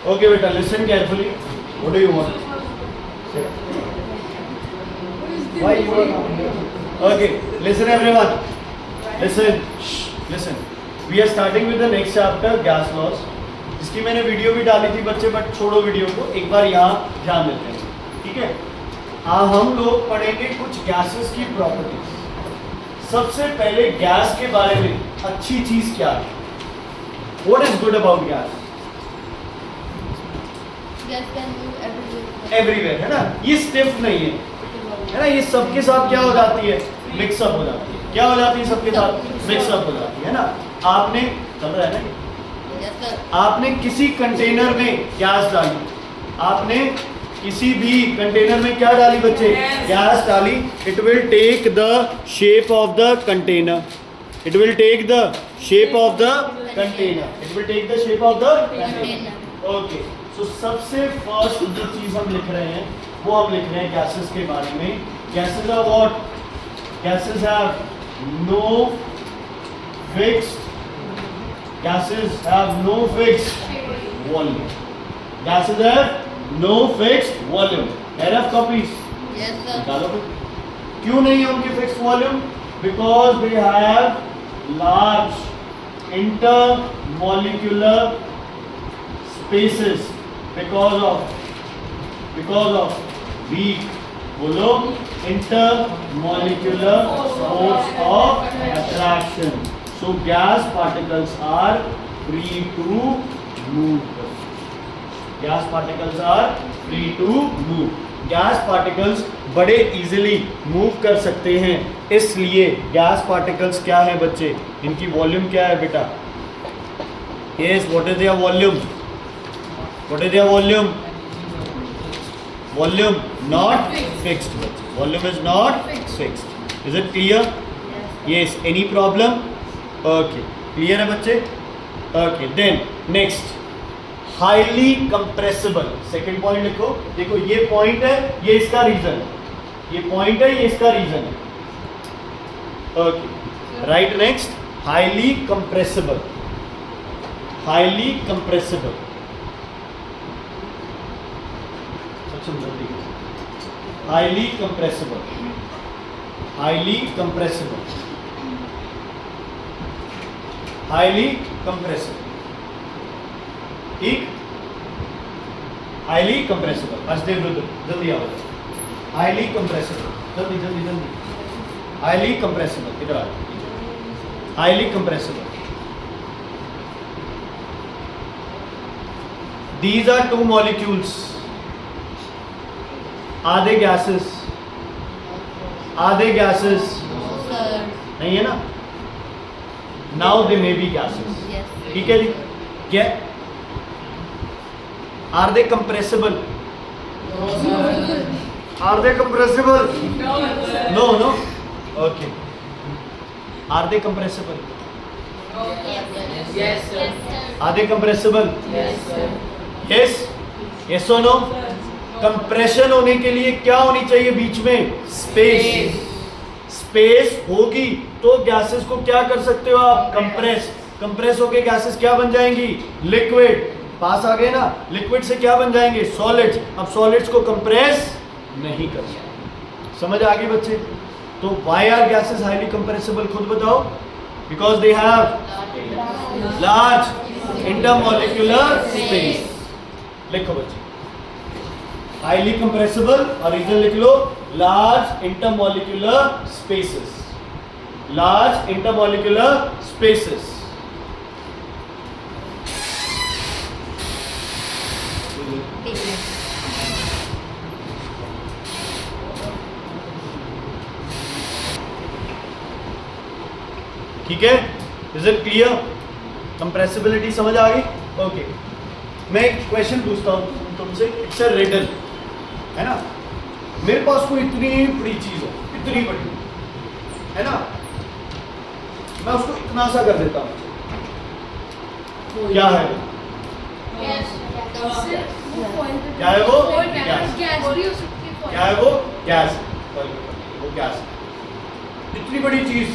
Okay, beta, listen carefully. What do you want? Why you are not here? Okay, listen everyone. Listen. Shh, listen. We are starting with the next chapter, gas laws. इसकी मैंने video भी डाली थी बच्चे, but छोड़ो video को, एक बार यहाँ ध्यान देते हैं, ठीक है? हम लोग पढ़ेंगे कुछ गैसेस की प्रॉपर्टीज। सबसे पहले गैस के बारे में अच्छी चीज क्या है? What is good about gas? Gas can move everywhere. Everywhere, है ना? ये स्टिफ नहीं है ना? ये सबके साथ क्या हो जाती है? मिक्सअप हो जाती है। क्या हो जाती है सबके साथ? मिक्सअप हो जाती है ना? आपने चल रहा है ना? Yes sir. आपने किसी कंटेनर में गैस डाली, आपने किसी भी कंटेनर में क्या डाली बच्चे? गैस डाली। It will take the shape of the container. It will take the shape of the container. It will take the shape of the container. Okay, so सबसे फर्स्ट जो चीज हम लिख रहे हैं वो हम लिख रहे हैं गैसेस के बारे में। Gases are what? Gases have no fixed gases have no fixed volume. Gases have no fixed volume. Enough copies? Yes sir. निकालो फिर। क्यों नहीं है उनकी fixed volume? Because they have large intermolecular spaces. Because of weak, बोलो, intermolecular force of attraction. So gas particles are free to move. Gas particles are free to move. Gas particles बड़े easily move कर सकते हैं, इसलिए gas particles क्या है बच्चे? इनकी volume क्या है बेटा? Yes, what is their volume? What is their volume? Volume not fixed. Volume is not fixed. Is it clear? Yes. Any problem? Okay, clear है बच्चे? Okay, then next, highly compressible. Second point लिखो। देखो ये point है, ये इसका reason है। ये पॉइंट है, ये इसका रीजन है। Okay, right. Next, highly compressible. Highly compressible. Highly compressible. Highly compressible. Highly compressible. ठीक, हाईली कंप्रेसिबल। हर्षदेव रुद्र जल्दी आओ। हाईली कंप्रेसिबल, जल्दी जल्दी जल्दी। हाईली कंप्रेसिबल, इधर आओ। Highly compressible. These are two molecules. Are they gases? Are they gases? No sir. नहीं है ना? Now they may be gases. Yes. ठीक है जी? क्या? Are they compressible? No sir. Are they compressible? No, no. Okay. Are they compressible? Yes sir. Are they compressible? Yes sir. Yes? Yes or no? Compression होने के लिए क्या होनी चाहिए बीच में? स्पेस। स्पेस होगी तो गैसेस को क्या कर सकते हो आप? कंप्रेस। कंप्रेस होके गैसेस क्या बन जाएंगी? लिक्विड। पास आ गए ना? लिक्विड से क्या बन जाएंगे? सॉलिड्स। अब सॉलिड्स को कंप्रेस नहीं कर सकते। समझ आ गई बच्चे? तो why are gases highly compressible? खुद बताओ। Because they have large intermolecular space. लिखो बच्चे, हाईली कंप्रेसिबल और रीजन लिख लो, large intermolecular spaces. Large intermolecular spaces. ठीक है? Is it clear? कंप्रेसिबिलिटी समझ आ गई? ओके, मैं एक क्वेश्चन पूछता हूँ तुमसे। इट्स अ रिडल, है ना? मेरे पास कोई इतनी बड़ी चीज है, इतनी बड़ी, है ना? मैं उसको इतना सा कर देता हूँ, क्या है? क्या है वो? गैस। क्या है वो? गैस। वो गैस। इतनी बड़ी चीज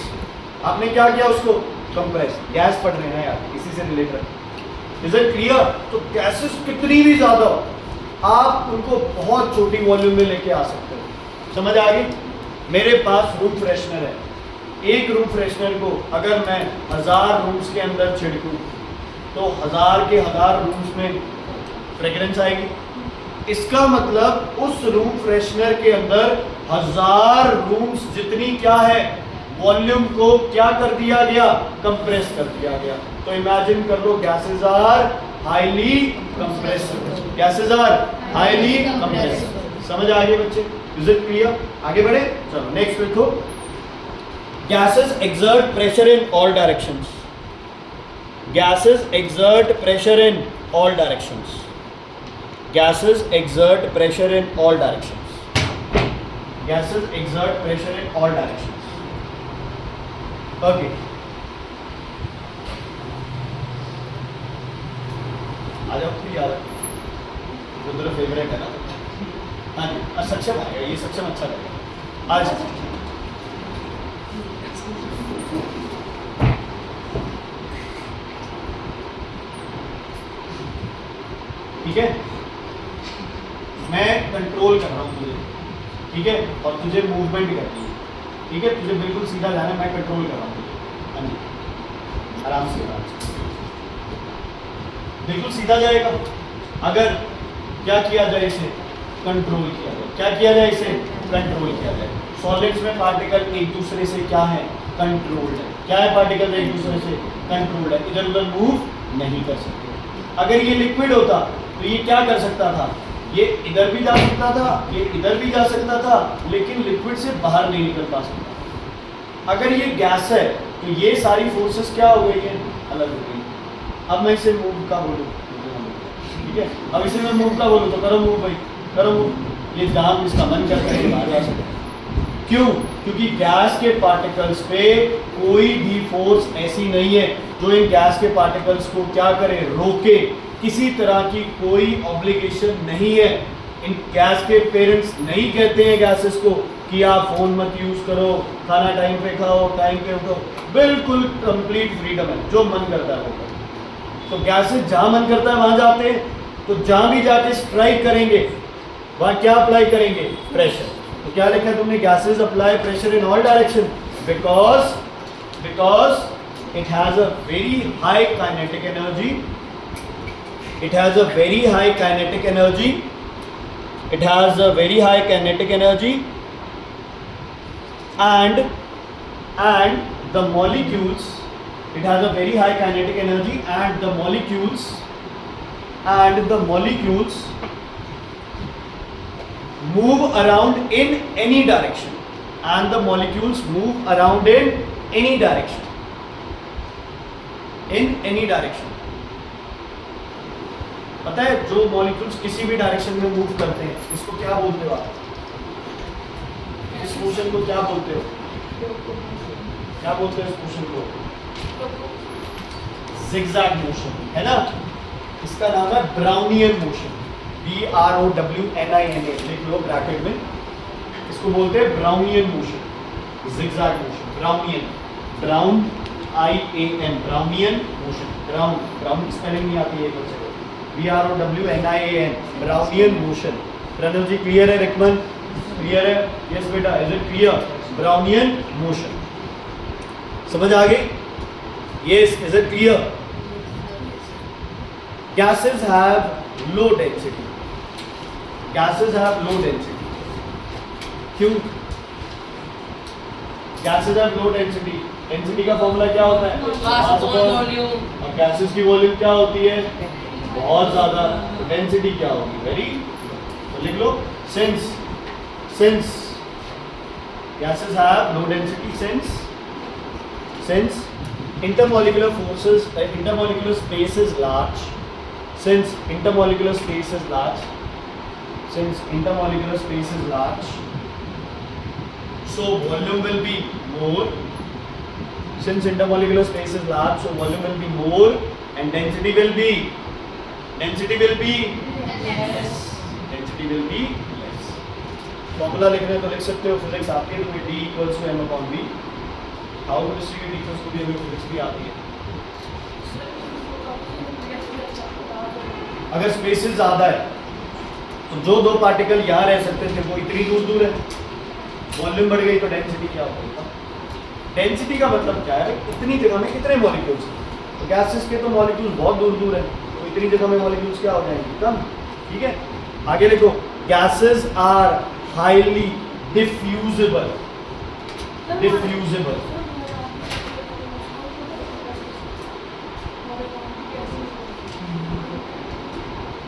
आपने क्या किया? उसको कंप्रेस। गैस पढ़ रहे हैं यार, इसी से रिलेटेड। Is it clear? तो गैसेस कितनी भी ज्यादा हो, आप उनको बहुत छोटी वॉल्यूम में लेके आ सकते हो। समझ आ गई? मेरे पास रूम फ्रेशनर है, एक रूम फ्रेशनर को अगर मैं 1000 रूम्स के अंदर छिड़कूं तो 1000 के 1000 रूम्स में फ्रेग्रेंस आएगी। इसका मतलब उस रूम फ्रेशनर के अंदर 1000 रूम्स जितनी क्या है वॉल्यूम को क्या कर दिया गया, कंप्रेस कर दिया गया। तो इमेजिन कर लो gases are highly compressible, gases are highly compressible. समझ आ गए बच्चे? Is it clear? आगे बढ़े, चलो नेक्स्ट देखो। Gases exert pressure in all directions. Gases exert pressure in all directions. Gases exert pressure in all directions. Gases exert pressure in all directions. Okay. आ जाओ फिर यार, वो तेरा फेवरेट है ना। हाँ जी, सक्षम आएगा, ये सक्षम अच्छा लगेगा आज। ठीक है, मैं कंट्रोल कर रहा हूँ तुझे, ठीक है, और तुझे मूवमेंट करनी है, ठीक है, तुझे बिल्कुल सीधा जाना है, मैं कंट्रोल कर रहा हूँ तुझे। हाँ जी, आराम से बिल्कुल सीधा जाएगा। अगर क्या किया जाए, इसे कंट्रोल किया जाए। क्या किया जाए? इसे कंट्रोल किया जाए। सॉलिड्स में पार्टिकल एक दूसरे से क्या है, कंट्रोल्ड है। क्या है? पार्टिकल एक दूसरे से कंट्रोल्ड है, इधर उधर मूव नहीं कर सकते। अगर ये लिक्विड होता तो ये क्या कर सकता था, ये इधर भी जा सकता था, ये इधर भी जा सकता था, लेकिन लिक्विड से बाहर नहीं निकल पा सकता। अगर ये गैस है तो ये सारी फोर्सेस क्या हो गई है, अलग हो गई। अब मैं इसे मूव का बोलूँ, ठीक है, अब इसे मैं मूव का बोलूँ तो करो मूव भाई, करो मूव। ये जहाँ इसका मन करता है बाहर जा सकता है। क्यों? क्योंकि गैस के पार्टिकल्स पे कोई भी फोर्स ऐसी नहीं है जो इन गैस के पार्टिकल्स को क्या करे, रोके। किसी तरह की कोई ऑब्लिगेशन नहीं है। इन गैस के पेरेंट्स नहीं कहते हैं गैसेस को कि आप फोन मत यूज करो, खाना टाइम पे खाओ, टाइम पे उठो। बिल्कुल कंप्लीट फ्रीडम है, जो मन करता है वो करो। तो गैसेस जहां मन करता है वहां जाते हैं, तो जहां भी जाके स्ट्राइक करेंगे वहां क्या अप्लाई करेंगे, प्रेशर। तो क्या लिखा है तुमने, gases apply pressure in all direction because it has a very high kinetic energy, it has a very high kinetic energy, it has a very high kinetic energy, and the molecules, it has a very high kinetic energy, and the molecules move around in any direction, and the molecules move around in any direction. पता है, जो molecules किसी भी direction में move करते हैं इसको क्या बोलते हो आप? इस मोशन को क्या बोलते हो? क्या बोलते हैं इस मोशन को? zigzag मोशन, है ना? इसका नाम है ब्राउनियन मोशन, BROWNIAN, लिख लो ब्रैकेट में। इसको बोलते हैं Brownian motion, zigzag motion, Brownian, brown IAN, Brownian motion. Brown spelling नहीं आती है एक बच्चे को, BROWNIAN, ब्राउनियन मोशन। प्रणव जी क्लियर है? रिकमन क्लियर है? यस बेटा, is it clear? Brownian motion समझ आ गई? Yes, is it clear? Gases have low density. Gases have low density. क्यों? Gases have low density. Density का फॉर्मूला क्या होता है? मास पर वॉल्यूम। और गैसेस की वॉल्यूम क्या होती है? बहुत ज्यादा। डेंसिटी क्या होगी? वेरी। तो लिख लो, since gases have low density, since intermolecular forces, intermolecular space is large, since intermolecular space is large, so volume will be more. Since intermolecular space is large, so volume will be more, and density will be less. Density will be less. Formula लिखना है तो लिख सकते हो, physics आपके तो D equals to m/v। How chemistry के teachers को भी हमें फिजिक्स भी आती है। अगर स्पेसेस ज्यादा है तो जो दो पार्टिकल यहाँ रह सकते थे वो इतनी दूर दूर है, वॉल्यूम बढ़ गई तो डेंसिटी क्या होगा? डेंसिटी का मतलब क्या है? इतनी जगह में कितने मॉलिक्यूल्स हैं? तो गैसेस के तो मॉलिक्यूल्स बहुत दूर दूर है, तो इतनी जगह में मॉलिक्यूल्स क्या हो जाएंगे? कम। ठीक है, आगे लिखो, gases are highly diffusible. Diffusible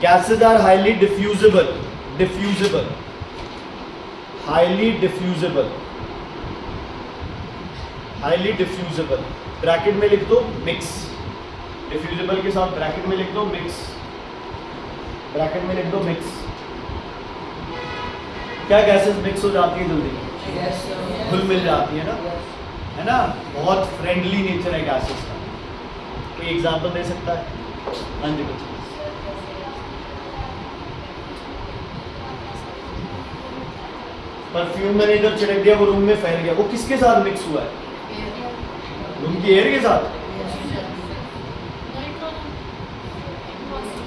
gases are highly diffusible. Diffusible, highly diffusible, highly diffusible। Bracket में लिख दो मिक्स, डिफ्यूजिबल के साथ ब्रैकेट में लिख दो मिक्स, ब्रैकेट में लिख दो मिक्स। क्या गैसेस मिक्स हो जाती है जल्दी? घुल मिल जाती है ना? बहुत फ्रेंडली नेचर है गैसेस का। कोई एग्जांपल दे सकता है? हाँ जी बच्चे। परफ्यूम मैंने जब छिड़क दिया वो रूम में फैल गया, वो किसके साथ मिक्स हुआ है? रूम की एयर के साथ।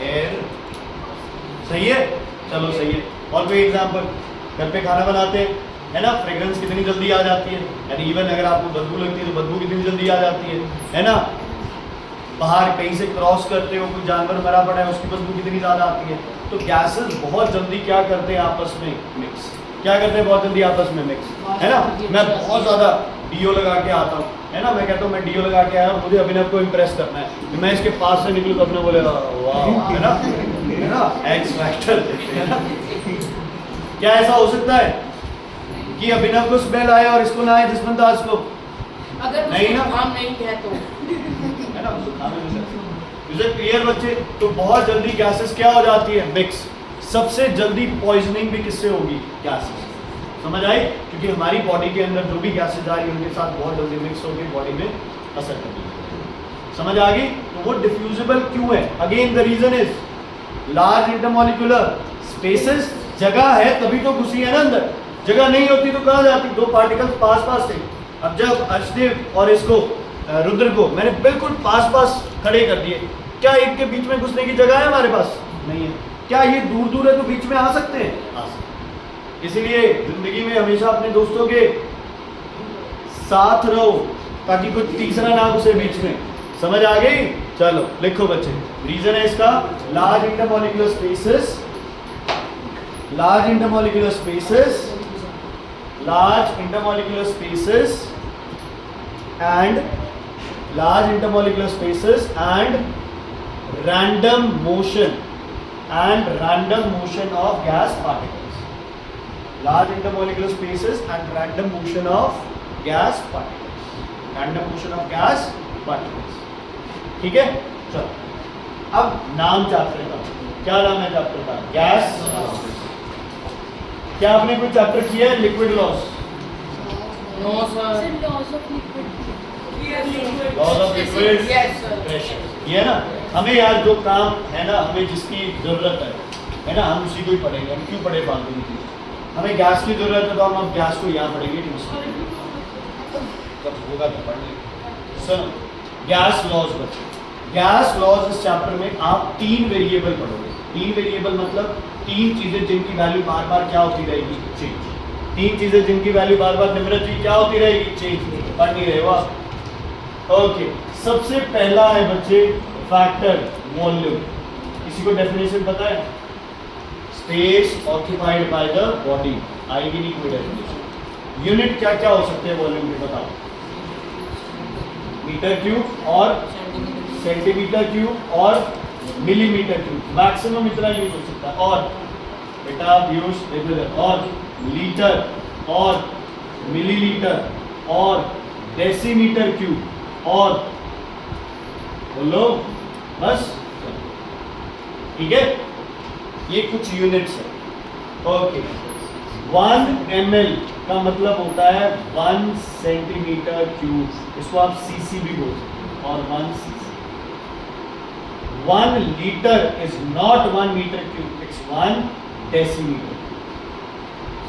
एयर सही है, चलो सही है। और कोई एग्जांपल? घर पे खाना बनाते हैं है ना, फ्रेग्रेंस कितनी जल्दी आ जाती है, यानी इवन अगर आपको बदबू लगती है तो बदबू कितनी जल्दी आ जाती है ना। बाहर कहीं से क्रॉस करते हो, कोई जानवर मरा पड़ा है उसकी बदबू कितनी ज़्यादा आती है। तो गैसेस बहुत जल्दी क्या करते हैं आपस में? मिक्स। क्या करते हैं बहुत जल्दी आपस में? मिक्स, है ना। मैं बहुत ज़्यादा डीओ लगा के आता हूँ, है ना, मैं कहता हूँ मैं डीओ लगा के आया हूँ, मुझे अभिनव को इम्प्रेस करना है, मैं इसके पास से निकलूँ तो अपने बोलेगा वाह, है ना, एक्स फैक्टर, है ना। क्या ऐसा हो सकता है कि अभिनव को स्मेल आए और इसको ना आए, जसवंत को? अगर नहीं ना, काम नहीं है तो, है ना, क्लियर बच्चे? तो बहुत जल्दी गैसेस क्या हो जाती है? मिक्स। सबसे जल्दी पॉइजनिंग भी किससे होगी? गैसेस। समझ आई? क्योंकि हमारी बॉडी के अंदर जो भी गैसेस आ रही है उनके साथ बहुत जल्दी मिक्स होकर बॉडी में असर करेगी। समझ आ गई? तो वो डिफ्यूजिबल क्यों है? Again the reason is large intermolecular spaces. जगह है तभी तो घुसी है ना अंदर, जगह नहीं होती तो कहाँ जाती? दो पार्टिकल्स पास पास थे। अब जब अर्शदेव और इसको रुद्र को मैंने बिल्कुल पास पास खड़े कर दिए, क्या एक के बीच में घुसने की जगह है हमारे पास? नहीं है। क्या ये दूर दूर है तो बीच में आ सकते हैं? आ सकते। इसलिए जिंदगी में हमेशा अपने दोस्तों के साथ रहो ताकि कुछ तीसरा ना घुसे बीच में। समझ आ गई? चलो लिखो बच्चे, रीजन है इसका large intermolecular spaces, large intermolecular spaces, large intermolecular spaces and large intermolecular spaces and random motion of gas particles. Large intermolecular spaces and random motion of gas particles. Random motion of gas particles. ठीक है? चलो अब नाम chapter का क्या नाम है? Chapter का गैस। क्या आपने कोई चैप्टर किया है? Liquid loss. No sir, laws of liquid pressure, ये है ना। हमें यार जो काम है ना, हमें जिसकी जरूरत है ना, हम उसी को ही पढ़ेंगे। हम क्यों पढ़े फालतू की चीज? हमें गैस की जरूरत है तो हम गैस को यहाँ पढ़ेंगे, जब होगा तो पढ़ लेंगे। सुनो, गैस लॉज बच्चे, गैस लॉज इस चैप्टर में आप 3 वेरिएबल पढ़ोगे। 3 वेरिएबल मतलब 3 चीजें जिनकी वैल्यू बार बार क्या होती रहेगी? चेंज। 3 चीजें जिनकी वैल्यू बार बार निम्रत जी क्या होती रहेगी? चेंज। पढ़ नहीं रहे हो? ओके, सबसे पहला है बच्चे फैक्टर वॉल्यूम। किसी को डेफिनेशन पता है? Space occupied by the body. आएगी नहीं कोई डेफिनेशन। यूनिट क्या क्या हो सकते हैं वॉल्यूम के? बताओ। मीटर क्यूब और सेंटीमीटर क्यूब और मिलीमीटर क्यूब, मैक्सिमम इतना यूज हो सकता है। और बेटा व्यूज रेगुलर, और लीटर और मिलीलीटर और डेसीमीटर क्यूब और बोलो बस, ठीक है। ये कुछ यूनिट्स है। ओके, 1 ml का मतलब होता है 1 सेंटीमीटर क्यूब। इसको आप सीसी भी बोल सकते हैं। और 1 cc. 1 litre is not 1 metre cube, it's 1 decimetre.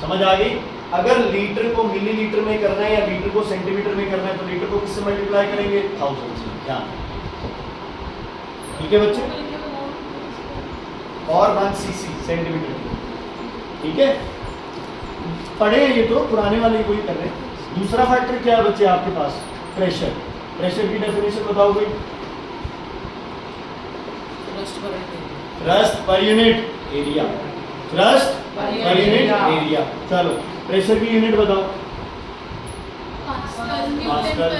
समझ आ गई? अगर लीटर को मिलीलीटर में करना है या लीटर को सेंटीमीटर में करना है तो लीटर को किससे मल्टीप्लाई करेंगे? 1000 से। ध्यान, ठीक है बच्चे? और 1 cc सेंटीमीटर। ठीक है, पढ़े हैं ये तो, पुराने वाले कोई कर रहे हैं। दूसरा फैक्टर क्या है बच्चे आपके पास? प्रेशर। प्रेशर की डेफिनेशन बताओ भाई। Thrust per unit area. Thrust per unit area. चलो प्रेशर की यूनिट बताओ। Pascal,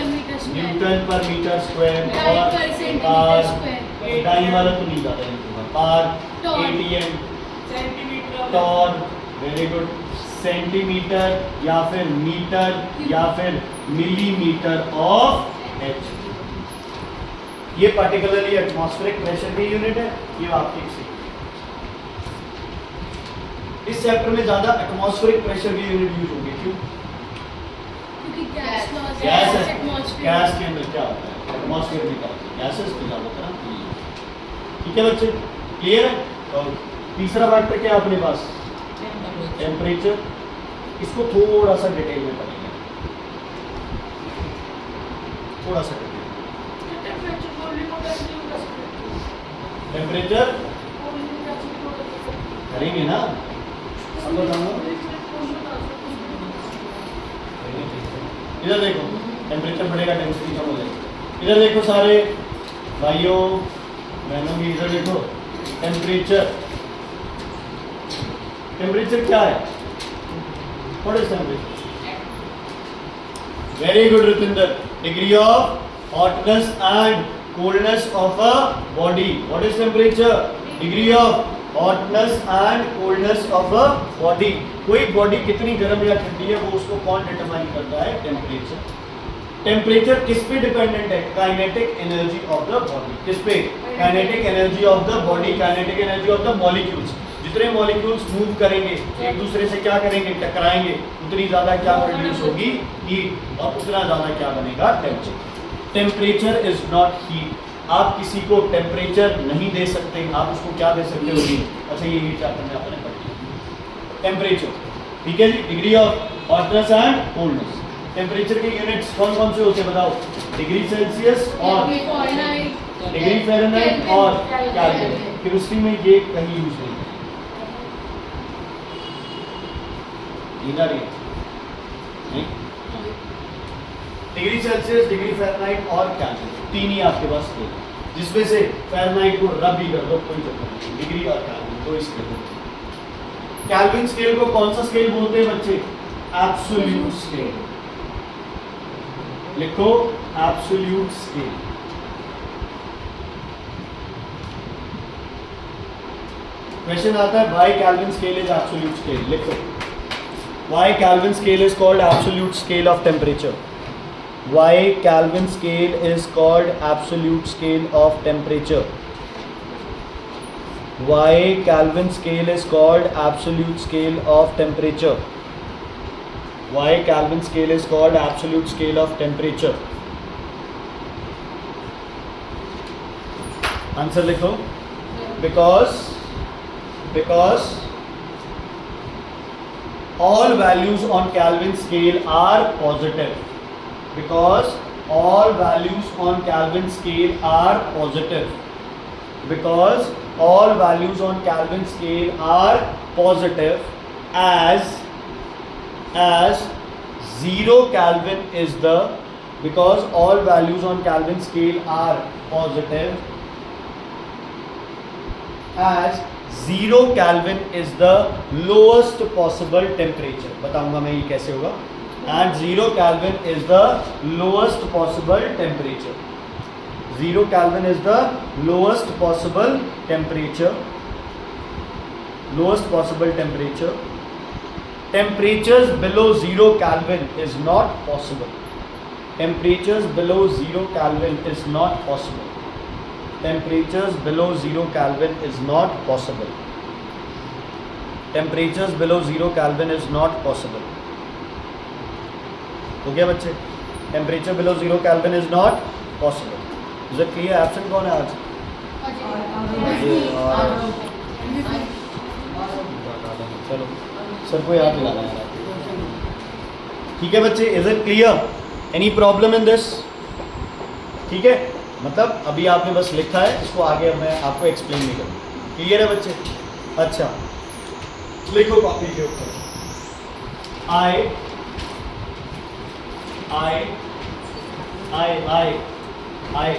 newton per metre square और पार डाइन वाला तो नहीं जाता है, per ATM torr, very good, centimetre या फिर मीटर या फिर मिलीमीटर ऑफ एच। ये पार्टिकुलरली एटमॉस्फेरिक प्रेशर की यूनिट है। ये आपकी इस चैप्टर में ज्यादा एटमॉस्फेरिक प्रेशर की यूनिट यूज होगी। क्यों? गैस है, गैस के अंदर क्या होता है, एटमॉस्फेयर में क्या होता है, गैसेस में ज्यादातर। ठीक है बच्चे, क्लियर है। और तीसरा फैक्टर क्या है अपने पास? टेम्परेचर। इसको थोड़ा सा डिटेल में पढ़ेंगे, थोड़ा सा डिटेल। टेम्परेचर करेंगे ना, अब बताऊंगा। इधर देखो, टेम्परेचर बढ़ेगा, डेंसिटी कम हो जाएगी। इधर देखो सारे भाइयों बहनों की, इधर देखो टेम्परेचर। टेम्परेचर क्या है? What is temperature? Very good Rupinder. Degree of hotness and coldness of a body. What is temperature? Degree of hotness and coldness of a body. कोई बॉडी कितनी गर्म या ठंडी है वो उसको कौन डिटरमाइन करता है? टेम्परेचर। टेम्परेचर किस पे डिपेंडेंट है? Kinetic energy of the body. किस पे? Kinetic energy of the body, kinetic energy of the molecules. जितने मॉलिक्यूल्स मूव करेंगे, एक दूसरे से क्या करेंगे? टकराएंगे, उतनी ज्यादा क्या प्रोड्यूस होगी? हीट। और उतना ज्यादा क्या बनेगा? Temperature. Temperature is not heat. आप किसी को टेम्परेचर नहीं दे सकते, आप उसको क्या दे सकते हो? अच्छा ये चैप्टर में आपने पढ़ी टेम्परेचर। ठीक है जी, degree of hotness and coldness. Temperature के यूनिट्स कौन कौन से होते हैं बताओ? डिग्री सेल्सियस और डिग्री फ़ारेनहाइट और केल्विन। केमिस्ट्री में ये कहीं यूज नहीं है। नहीं, डिग्री सेल्सियस, डिग्री फ़ारेनहाइट और केल्विन, तीन ही आपके पास थे, जिसमें से फ़ारेनहाइट को रब भी कर दो, कोई चक्कर नहीं। डिग्री और केल्विन को स्केल। केल्विन स्केल को कौन सा स्केल बोलते हैं बच्चे? Absolute scale. लिखो एब्सोल्यूट स्केल। क्वेश्चन आता है why Kelvin scale is absolute scale. लिखो why Kelvin scale is called absolute scale of temperature. Why Kelvin scale is called absolute scale of temperature? Why Kelvin scale is called absolute scale of temperature? Why Kelvin scale is called absolute scale of temperature? Answer लिखो। Because all values on Kelvin scale are positive. Because all values on Kelvin scale are positive. Because all values on Kelvin scale are positive as 0 Kelvin is the, because all values on Kelvin scale are positive as 0 Kelvin is the lowest possible temperature. बताऊंगा मैं ये कैसे होगा। And 0 Kelvin is the lowest possible temperature. 0 Kelvin is the lowest possible temperature. Lowest possible temperature. Temperatures below 0 Kelvin is not possible. Temperatures below 0 Kelvin is not possible. Temperatures below 0 Kelvin is not possible. Temperatures below 0 Kelvin is not possible. हो गया बच्चे? Temperature below 0 kelvin is not possible. Is it clear? Absent कौन है आज? चलो sir को याद दिलाना है। ठीक है बच्चे, is it clear? Any problem in this? ठीक है, मतलब अभी आपने बस लिखा है, इसको आगे मैं आपको एक्सप्लेन नहीं करूँगा। क्लियर है बच्चे? अच्छा, लिखो कॉपी के ऊपर I I I I I,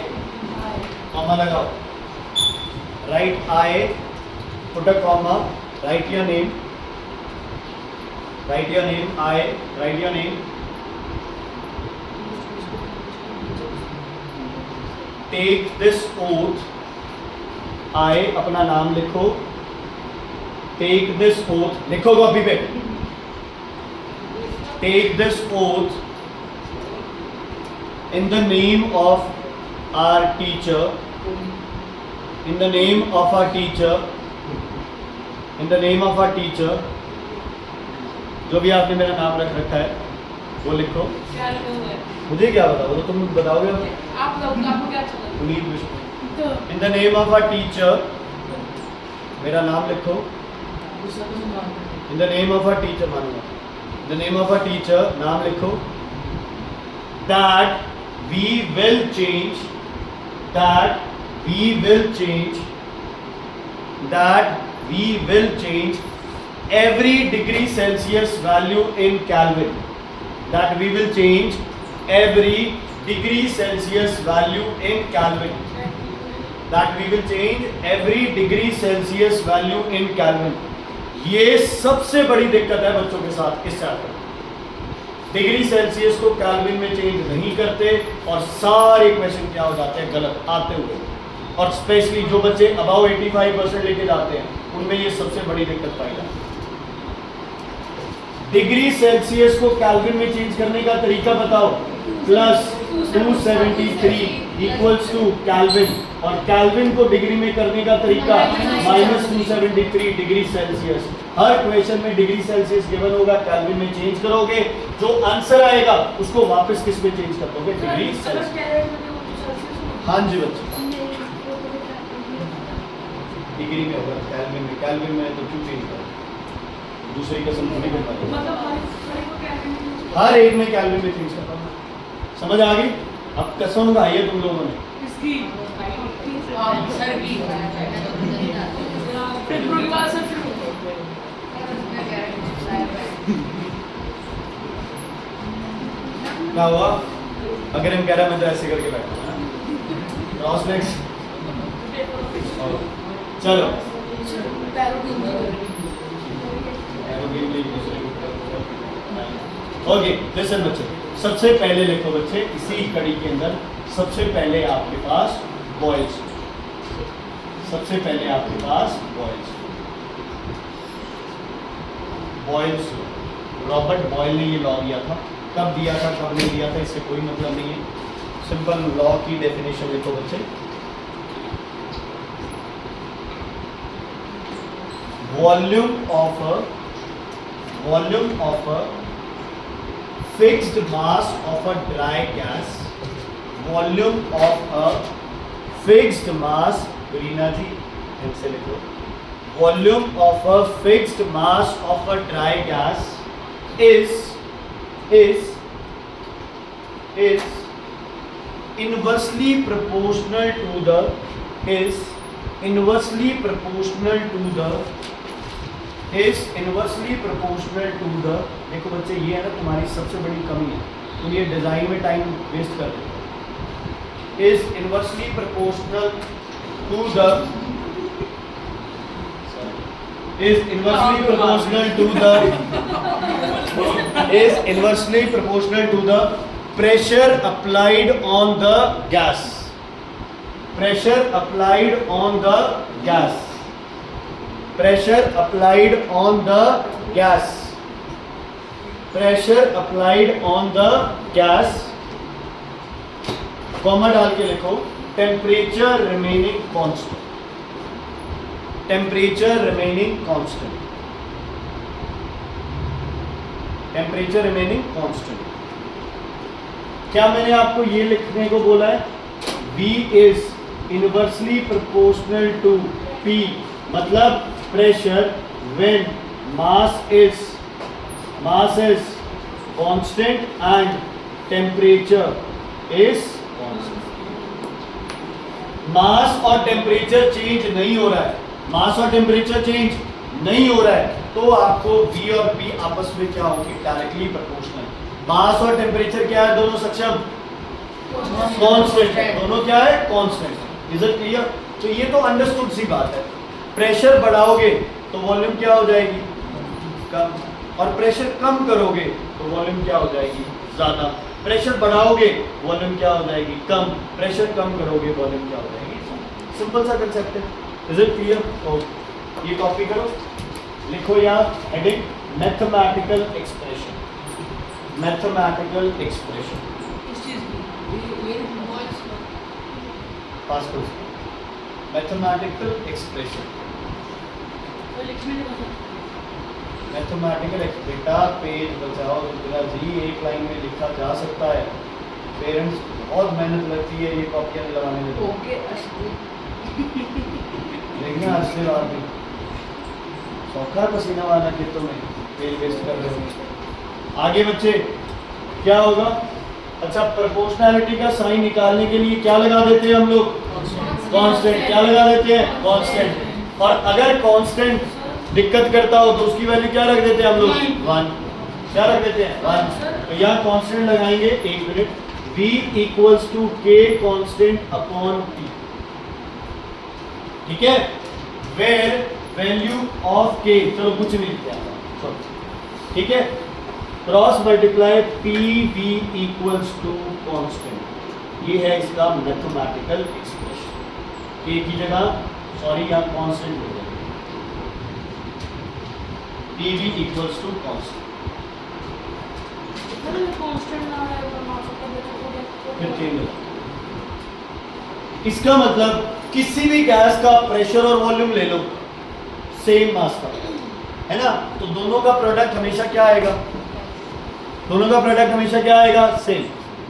comma लगाओ, write I, put a comma, write your name, write your name, I, write your name, take this oath, I अपना नाम लिखो, टेक दिस ओथ, लिखो कॉपी पे, take this oath in the name of our teacher, in the name of our teacher, in the name of our teacher, जो भी आपने मेरा नाम रख रखा है वो लिखो। क्या लिखा हुआ है? मुझे क्या पता, वो तो तुम बताओगे। आप लोग आपको क्या चला? Puneet Vishnu. In the name of our teacher, मेरा नाम लिखो। In the name of our teacher, मानूंगा, in the name of our teacher, नाम लिखो। That we will change, that we will change, that we will change every degree Celsius value in Kelvin, that we will change every degree Celsius value in Kelvin, that we will change every degree Celsius value in Kelvin। ये सबसे बड़ी दिक्कत है बच्चों के साथ इस chapter, degree Celsius को केल्विन में चेंज नहीं करते और सारे क्वेश्चन क्या हो जाते हैं गलत आते हुए, और स्पेशली जो बच्चे अबाउ 85% लेके जाते हैं उनमें ये सबसे बड़ी दिक्कत पाई जाती है। डिग्री सेल्सियस को केल्विन में चेंज करने का तरीका बताओ, +273 इक्वल्स टू केल्विन, और केल्विन को डिग्री में करने का तरीका -273 डिग्री सेल्सियस। हर क्वेश्चन में डिग्री सेल्सियस गिवन होगा, केल्विन में चेंज करोगे, जो आंसर आएगा उसको वापस किस में चेंज कर दोगे, डिग्री सेल्सियस। हाँ जी बच्चे, डिग्री में होगा, केल्विन में, केल्विन में तो क्यों चेंज करो, दूसरी कसम थोड़ी बन पाएगी, हर एक में केल्विन में चेंज करता हूँ। समझ आ गई? अब कसम खाई है तुम लोगों ने। किसकी? सर की। पेट्रोल की बात सर शुरू। क्या हुआ? अगर हम कह रहे हैं मैं तो ऐसे करके बैठा हूँ, क्रॉस लेग्स। चलो ओके, लिसन बच्चे, सबसे पहले लिखो बच्चे, इसी कड़ी के अंदर सबसे पहले आपके पास बॉयल्स, सबसे पहले आपके पास बॉयल्स, बॉयल्स, रॉबर्ट बॉयल ने ये लॉ दिया था, कब दिया था कब नहीं दिया था इससे कोई मतलब नहीं है, सिंपल लॉ की डेफिनेशन लिखो बच्चे। Volume of a fixed mass of a dry gas, volume of a fixed mass, Reena ji इनसे लिखो, volume of a fixed mass of a dry gas is inversely proportional to the, is inversely proportional to the, देखो बच्चे ये है ना तुम्हारी सबसे बड़ी कमी है, तुम ये डिजाइन में टाइम वेस्ट कर देते हो। Is inversely proportional to the, is inversely proportional to the, is inversely proportional to the pressure applied on the gas, pressure applied on the gas, pressure applied on the gas, pressure applied on the gas, comma डाल के लिखो, temperature remaining constant, temperature remaining constant, temperature remaining constant। क्या मैंने आपको ये लिखने को बोला है? V is inversely proportional to P, मतलब pressure when mass is constant and temperature is constant। मास और टेम्परेचर चेंज नहीं हो रहा है, मास और टेम्परेचर चेंज नहीं हो रहा है तो आपको V और P आपस में क्या होंगे, डायरेक्टली प्रोपोर्शनल। मास और टेम्परेचर क्या है, दोनों सक्षम कांस्टेंट है, दोनों क्या है, कांस्टेंट। Is it clear? तो ये तो अंडरस्टूड सी बात है। प्रेशर बढ़ाओगे तो वॉल्यूम क्या हो जाएगी, कम, और प्रेशर कम करोगे तो वॉल्यूम क्या हो जाएगी, ज्यादा। प्रेशर बढ़ाओगे वॉल्यूम क्या हो जाएगी, कम। प्रेशर कम करोगे वॉल्यूम क्या हो जाएगी। सिंपल सा कंसेप्ट है। Is it clear? तो ये कॉपी करो, लिखो यहाँ heading mathematical expression. Mathematical expression इस चीज की पास करो। मैथमेटिकल एक्सप्रेशन, वो लिखने नहीं पता। मैथमेटिकल बेटा पेज बचाओ दुर्गा जी, एक लाइन में लिखा जा सकता है। पेरेंट्स बहुत मेहनत लगती है ये कॉपियाँ लगाने में। ओके अश्विन देखना आज से रात में सौखा पसीना वाला खेतों में तेल वेस्ट कर रहे हो। आगे बच्चे क्या होगा, अच्छा प्रोपोर्शनैलिटी का साइन निकालने के लिए क्या लगा देते हैं हम लोग, कांस्टेंट। क्या लगा देते हैं, कांस्टेंट। और अगर कांस्टेंट दिक्कत करता हो तो उसकी वैल्यू क्या रख देते हैं हम लोग, 1। क्या रख देते हैं, 1। तो यहाँ कांस्टेंट लगाएंगे, एक minute, V equals to K constant upon T, ठीक है। वेयर वैल्यू ऑफ K, चलो कुछ नहीं लिखा, ठीक है। Cross multiply PV equals to constant, ये है इसका मैथमेटिकल एक्सप्रेशन। K की जगह सॉरी यहाँ कांस्टेंट हो जाएगा, PV equals to constant. Constant ना है वो मास फिर चेंज हो, इसका मतलब किसी भी गैस का प्रेशर और वॉल्यूम ले लो, सेम मास का है ना, तो दोनों का प्रोडक्ट हमेशा क्या आएगा, दोनों का प्रोडक्ट हमेशा क्या आएगा, सेम।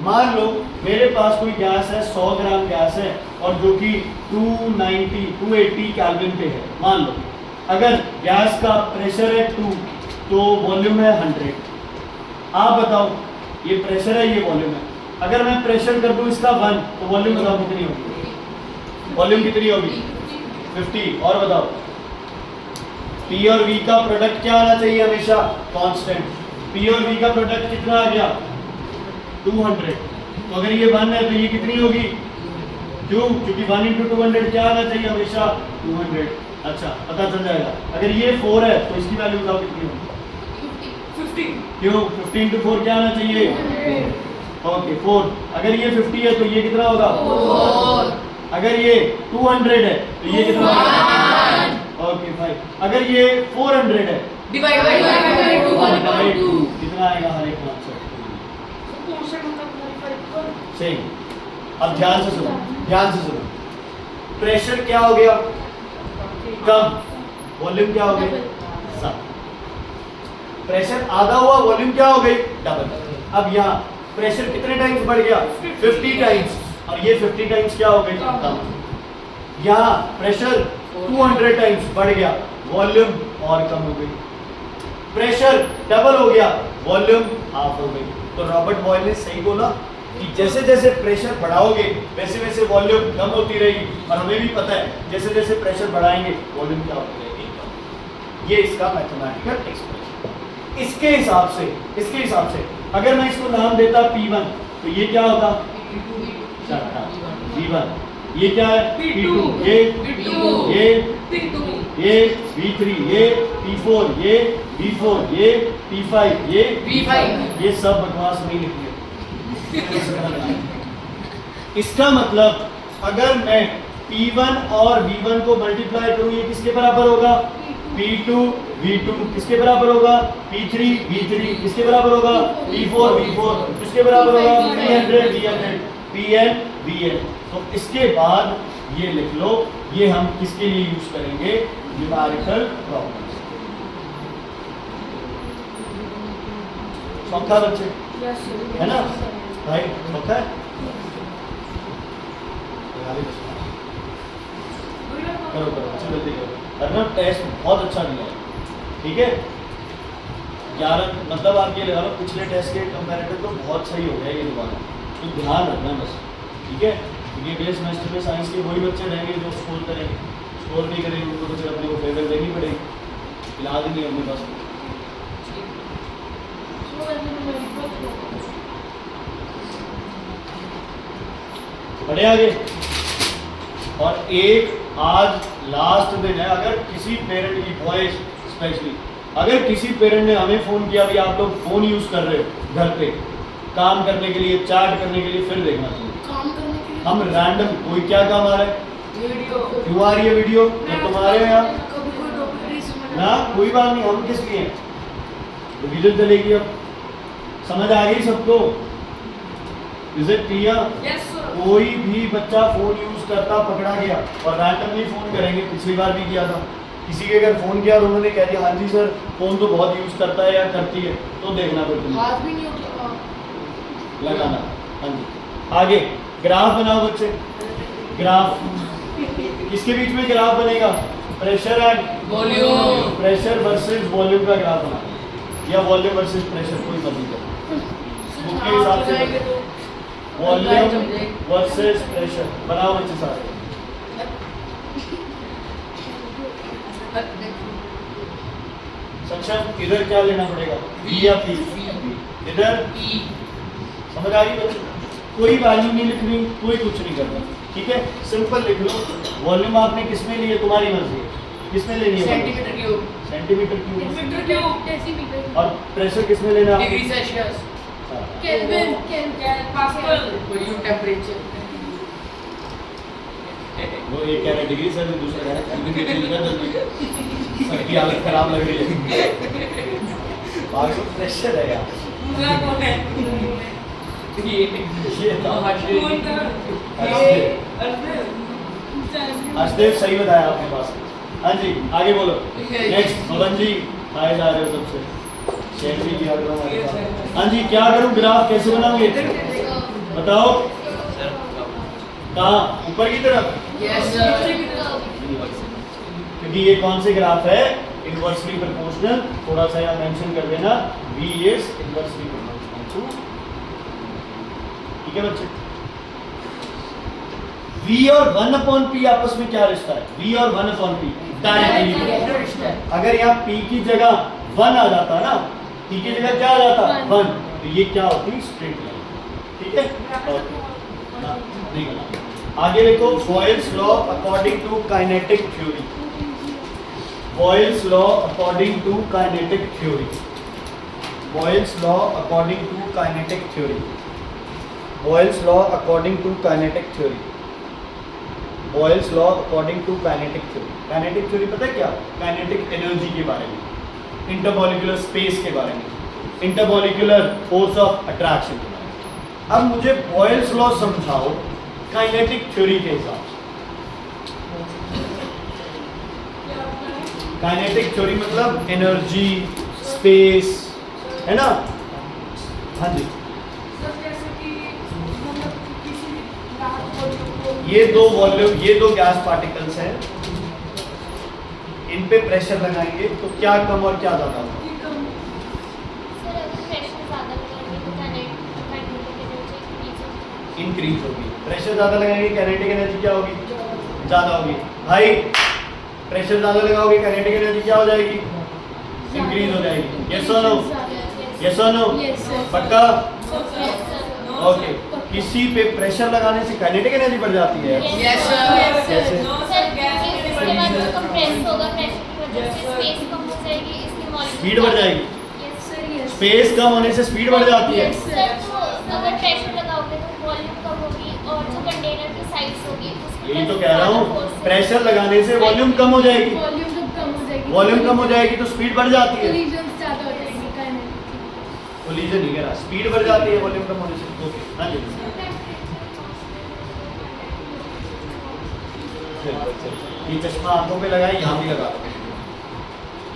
मान लो मेरे पास कोई गैस है, 100 ग्राम गैस है और जो कि 280 केल्विन पे है, मान लो। अगर गैस का प्रेशर है 2 तो वॉल्यूम है 100। आप बताओ, ये प्रेशर है, ये वॉल्यूम है। अगर मैं प्रेशर कर दूं इसका 1 तो वॉल्यूम बताओ कितनी होगी, वॉल्यूम कितनी होगी, 50। और बताओ P और V का प्रोडक्ट क्या आना चाहिए हमेशा, कांस्टेंट। P और V का प्रोडक्ट कितना आ गया, 200। तो अगर ये 1 है तो ये कितनी होगी, क्यों, क्योंकि 1 × 200 क्या आना चाहिए हमेशा, 200। अच्छा पता चल जाएगा। अगर ये 4 है तो इसकी वैल्यू बताओ कितनी होगी, 50। क्यों, 50 × 4 क्या आना चाहिए, ओके 4। अगर ये 50 है तो ये कितना होगा, 4। अगर ये 200 है तो ये कितना होगा, ओके 5। अगर ये 400 है डिवाइड बाय 2 कितना आएगा हर एक आंसर, कांस्टेंट मतलब सही। अब ध्यान से सुनो, ध्यान से सुनो। प्रेशर क्या हो गया, कम, वॉल्यूम क्या हो गई, ज्यादा। प्रेशर आधा हुआ, वॉल्यूम क्या हो गई, डबल। अब यहाँ प्रेशर कितने टाइम्स बढ़ गया, 50 टाइम्स, और ये 50 टाइम्स क्या हो गई, कम। यहाँ प्रेशर 200 टाइम्स बढ़ गया, वॉल्यूम और कम हो गई। प्रेशर डबल हो गया, वॉल्यूम हाफ हो गई। तो रॉबर्ट बॉयल ने सही बोला कि जैसे जैसे प्रेशर बढ़ाओगे वैसे वैसे वॉल्यूम कम होती रहेगी, और हमें भी पता है जैसे जैसे प्रेशर बढ़ाएंगे वॉल्यूम क्या होती रहेगी, कम। ये इसका मैथमेटिकल एक्सप्रेशन। इसके हिसाब से अगर मैं इसको नाम देता P1 तो ये क्या होता, V1, ये क्या है, P2, ये ये V3, ये P4, ये V4, ये P5, ये V5। ये सब बकवास नहीं लिखी है। इसका मतलब अगर मैं P1 और V1 को मल्टीप्लाई करूं, ये किसके बराबर होगा, P2 V2 किसके बराबर होगा, P3 V3 किसके बराबर होगा, P4 V4 किसके बराबर होगा, P100 V100 Pn Vn। तो इसके बाद ये लिख लो, ये हम किसके लिए यूज करेंगे, न्यूमेरिकल प्रॉब्लम्स। सौखा बच्चे है ना भाई, सौखा है। करो अच्छा जल्दी करो, वरना टेस्ट बहुत अच्छा दिया है, ठीक है। 11 मतलब आप ये लगा लो पिछले टेस्ट के कंपैरेटिव तो बहुत सही हो गया ये दोबारा, तो ध्यान रखना बस, ठीक है। क्योंकि अगले सेमेस्टर में साइंस के वही बच्चे रहेंगे जो स्कोर करेंगे। सोल्व नहीं करेंगे उनको तो फिर अपने को फेवर देनी पड़ेगी, इलाज ही नहीं अपने पास। So that you will equal to बढ़े आगे। और एक आज लास्ट दिन है, अगर किसी पेरेंट की वॉइस स्पेशली, अगर किसी पेरेंट ने हमें फ़ोन किया भी आप लोग फ़ोन यूज़ कर रहे हो घर पे काम करने के लिए, चैट करने के लिए, फिर देखना चाहिए। काम करने के लिए हम रैंडम कोई क्या काम आ रहा है, वीडियो क्यों आ रही है वीडियो, जब तुम्हारे यहाँ कभी कोई टॉपिक नहीं समझ ना, कोई बात नहीं, हम किस लिए हैं, रिवीजन चलेगी। अब समझ आ गई सबको? Is it clear? Yes sir कोई भी बच्चा फोन यूज करता पकड़ा गया, और रैंडमली फोन करेंगे, पिछली बार भी किया था, किसी के अगर फोन किया और उन्होंने कह दिया हाँ जी सर फोन तो बहुत यूज करता है या करती है, तो देखना फिर तुम हाथ भी नहीं उठा लगाना। हाँ जी, आगे ग्राफ बनाओ बच्चे। ग्राफ किसके बीच में ग्राफ बनेगा? Pressure and volume pressure versus volume का ग्राफ बना, या वॉल्यूम वर्सेस प्रेशर, कोई मर्जी करो बुक के हिसाब से। वॉल्यूम वर्सेस प्रेशर बनाओ बच्चे सारे। सक्षम इधर क्या लेना पड़ेगा, V या P? इधर समझ आ गई बच्चे? कोई वैल्यू नहीं लिखनी, कोई कुछ नहीं करना, ठीक है, सिंपल लिख लो। वॉल्यूम आपने किसमें ली है, तुम्हारी मर्जी है, किसमें लेनी है? Centimetre cube centimetre cube. Metre cube decimetre और प्रेशर किसमें लेना है? Degree Celsius kelvin pascal volume temperature वो एक कह रहा है डिग्री सर, दूसरा कह रहा है केल्विन के चेंज कर दो, सबकी हालत खराब लग रही है। बाकी प्रेशर है यार, पूरा कौन है ये था हर्षदेव, सही बताया आपके पास। हाँ जी आगे बोलो। नेक्स्ट पवन जी आए जा रहे हो सबसे, शेयर भी किया करो हमारे साथ। हाँ जी क्या करूँ, ग्राफ कैसे बनाओगे बताओ? कहाँ, ऊपर की तरफ? यस सर क्योंकि ये कौन से ग्राफ है, इनवर्सली प्रोपोर्शनल, थोड़ा सा यहाँ मेंशन कर देना, V इज इनवर्सली प्रोपोर्शनल। ठीक है बच्चे? V और 1/P आपस में क्या रिश्ता है? V और 1/P डायरेक्टली। अगर यहाँ P की जगह 1 आ जाता ना, P की जगह क्या आ जाता 1, तो ये क्या होती स्ट्रेट लाइन। ठीक है, नहीं करना। आगे देखो, Boyle's law according to kinetic theory. Boyle's law according to kinetic theory. Boyle's law according to kinetic theory. Boyle's law according to kinetic theory. Boyle's law according to kinetic theory. Kinetic theory पता है क्या? Kinetic energy के बारे में, intermolecular space के बारे में, intermolecular force of attraction के बारे में। अब मुझे बॉयल्स लॉ समझाओ काइनेटिक थ्योरी के हिसाब से। काइनेटिक थ्योरी मतलब एनर्जी, स्पेस, है ना? हाँ जी, ये दो वॉल्यूम, ये दो गैस पार्टिकल्स हैं, इन पे प्रेशर लगाएंगे तो क्या कम और क्या ज्यादा होगा? इंक्रीज होगी। प्रेशर ज्यादा लगाएंगे काइनेटिक एनर्जी क्या होगी? ज्यादा होगी। भाई प्रेशर ज्यादा लगाओगे काइनेटिक एनर्जी क्या हो जाएगी? इंक्रीज हो जाएगी। यस और नो? यस और नो? पक्का? ओके। किसी पे प्रेशर लगाने से काइनेटिक एनर्जी बढ़ जाती है? यस सर कैसे? स्पीड बढ़ जाएगी। स्पेस कम होने से स्पीड बढ़ जाती है। अगर प्रेशर लगाओगे तो वॉल्यूम कम होगी और जो कंटेनर की साइज होगी उसकी यही तो कह रहा हूँ, प्रेशर लगाने से वॉल्यूम कम हो जाएगी। वॉल्यूम जब कम हो जाएगी, वॉल्यूम कम हो जाएगी तो स्पीड बढ़ जाती है। कोलिजन्स ज्यादा हो जाएगी कोलिजन नहीं कह रहा, स्पीड बढ़ जाती है वॉल्यूम कम होने से। ओके हाँ जी, ये चश्मा आंखों पे लगाए, यहाँ भी लगा।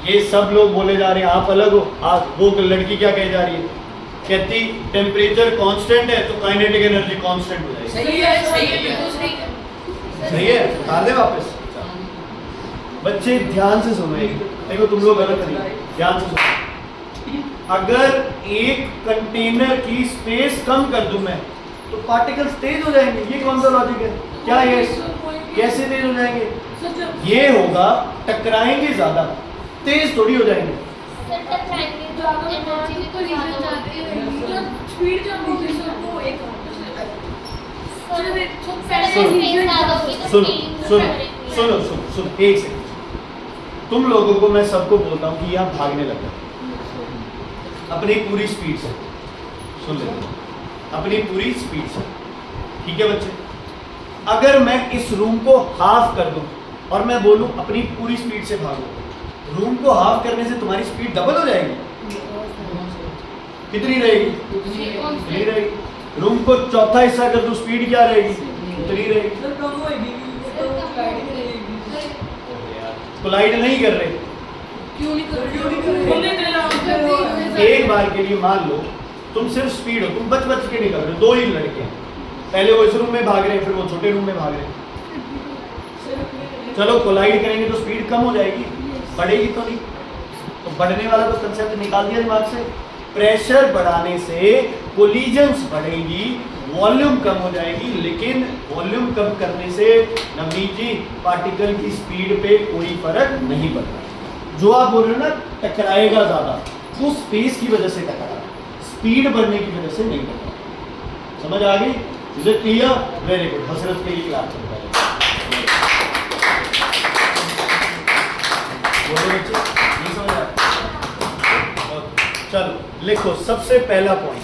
ये सब लोग बोले जा रहे हैं आप अलग हो। आप वो लड़की क्या कह जा रही है? कहती टेम्परेचर कांस्टेंट है तो काइनेटिक एनर्जी कांस्टेंट हो जाएगी। सही है बिल्कुल सही है सही है, बता दे वापस। बच्चे ध्यान से सुनो, एक देखो तुम लोग गलत नहीं, ध्यान से सुनो। अगर एक कंटेनर की स्पेस कम कर दूं मैं तो पार्टिकल्स तेज हो जाएंगे। ये कौन सा लॉजिक है? क्या ये कैसे तेज हो जाएंगे? सर ये होगा टकराएंगे ज्यादा, तेज थोड़ी हो जाएंगे। सर टकराएंगे जो आप एनर्जी को रीजन चाहते हैं जो स्पीड जो होगी वो एक सुनो एक सेकंड, तुम लोगों को मैं सबको बोलता हूँ कि यहाँ भागने लगा अपनी पूरी स्पीड से, सुन ले, अपनी पूरी स्पीड से, ठीक है बच्चे। अगर मैं इस रूम को हाफ कर दूं और मैं बोलूं अपनी पूरी स्पीड से भागो, रूम को हाफ करने से तुम्हारी स्पीड डबल हो जाएगी, कितनी रहेगी? उतनी रहेगी। रूम को चौथा हिस्सा कर दूं, स्पीड क्या रहेगी? उतनी रहेगी। कोलाइड नहीं कर रहे, एक बार के लिए मान लो तुम सिर्फ स्पीड हो, तुम बच बच के निकल रहे हो, दो ही लड़के हैं, पहले वो इस रूम में भाग रहे हैं, फिर वो छोटे रूम में भाग रहे हैं। चलो कोलाइड करेंगे तो स्पीड कम हो जाएगी, बढ़ेगी तो नहीं। तो बढ़ने वाला तो कंसेप्ट निकाल दिया दिमाग से। प्रेशर बढ़ाने से कोलिजन्स बढ़ेगी, वॉल्यूम कम हो जाएगी, लेकिन वॉल्यूम कम करने से नवनीत जी पार्टिकल की स्पीड पे कोई फर्क नहीं पड़ता। जो आप बोल रहे हो ना टकराएगा ज्यादा, वो स्पेस की वजह से टकरा, स्पीड बढ़ने की वजह से नहीं टकरा। समझ आ गई? Is it clear? Very good. हसरत के लिए क्लास चलता है। बोलो बच्चे, नहीं समझ आया? चलो लिखो सबसे पहला point,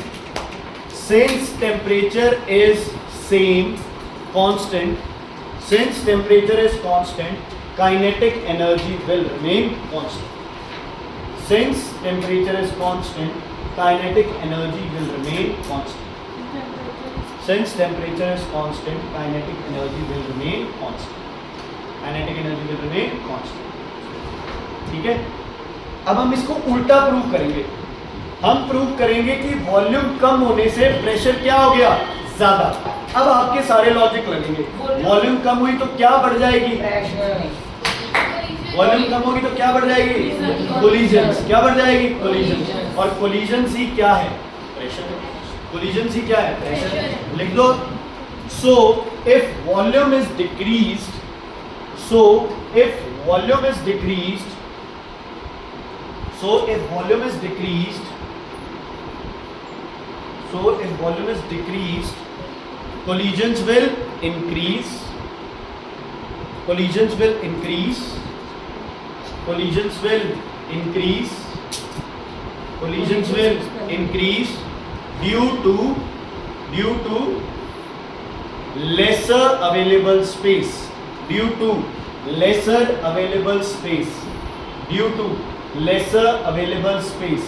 since temperature is same constant, since temperature is constant, kinetic energy will remain constant. Since temperature is constant, kinetic energy will remain constant. Since temperature is constant, kinetic energy will remain constant. Kinetic energy will remain constant. ठीक है? अब हम इसको उल्टा prove करेंगे। हम prove करेंगे कि वॉल्यूम कम होने से प्रेशर क्या हो गया? ज्यादा। अब आपके सारे लॉजिक लगेंगे। वॉल्यूम कम हुई तो क्या बढ़ जाएगी? वॉल्यूम कम होगी तो क्या बढ़ जाएगी? कोलिजन्स। क्या बढ़ जाएगी? कोलिजन्स। और कोलिजन्स ही क्या है? प्रेशर। कोलिजन्स ही क्या है? प्रेशर। लिख दो। So if volume is decreased, so if volume is decreased, so if volume is decreased, so if volume is decreased, collisions will increase, collisions will increase, collisions will increase, collisions will increase due to lesser available space, due to lesser available space, due to lesser available space,